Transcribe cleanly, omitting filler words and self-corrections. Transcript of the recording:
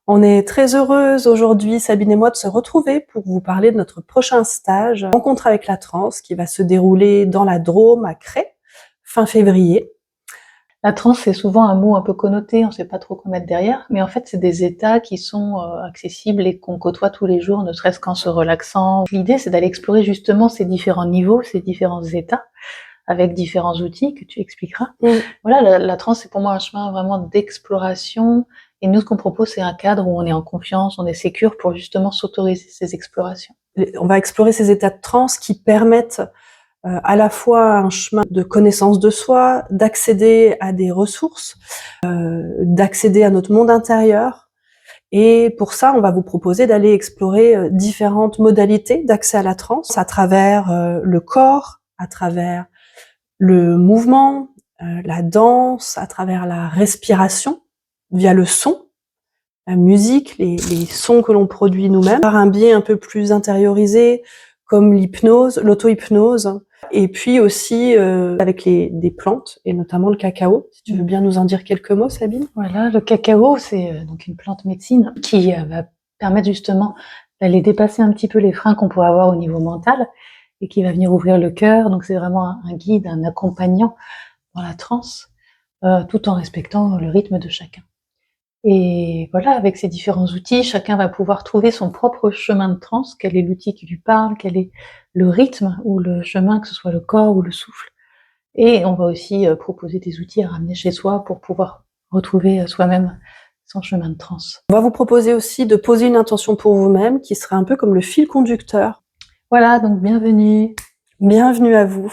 On est très heureuse aujourd'hui, Sabine et moi, de se retrouver pour vous parler de notre prochain stage Rencontre avec la transe qui va se dérouler dans la Drôme à Crest, fin février. La transe, c'est souvent un mot un peu connoté, on sait pas trop quoi mettre derrière, mais en fait, c'est des états qui sont accessibles et qu'on côtoie tous les jours, ne serait-ce qu'en se relaxant. L'idée, c'est d'aller explorer justement ces différents niveaux, ces différents états, avec différents outils que tu expliqueras. Voilà, la transe, c'est pour moi un chemin vraiment d'exploration, et nous, ce qu'on propose, c'est un cadre où on est en confiance, on est sécure pour justement s'autoriser ces explorations. On va explorer ces états de transe qui permettent à la fois un chemin de connaissance de soi, d'accéder à des ressources, d'accéder à notre monde intérieur. Et pour ça, on va vous proposer d'aller explorer différentes modalités d'accès à la transe à travers le corps, à travers le mouvement, la danse, à travers la respiration, via le son, la musique, les sons que l'on produit nous-mêmes, par un biais un peu plus intériorisé, comme l'hypnose, l'auto-hypnose, et puis aussi avec des plantes, et notamment le cacao. Si tu veux bien nous en dire quelques mots, Sabine. Voilà, le cacao, c'est donc une plante médecine qui va permettre justement d'aller dépasser un petit peu les freins qu'on pourrait avoir au niveau mental et qui va venir ouvrir le cœur. Donc c'est vraiment un guide, un accompagnant dans la transe, tout en respectant le rythme de chacun. Et voilà, avec ces différents outils, chacun va pouvoir trouver son propre chemin de transe, quel est l'outil qui lui parle, quel est le rythme ou le chemin, que ce soit le corps ou le souffle. Et on va aussi proposer des outils à ramener chez soi pour pouvoir retrouver soi-même son chemin de transe. On va vous proposer aussi de poser une intention pour vous-même qui serait un peu comme le fil conducteur. Voilà, donc bienvenue. Bienvenue à vous.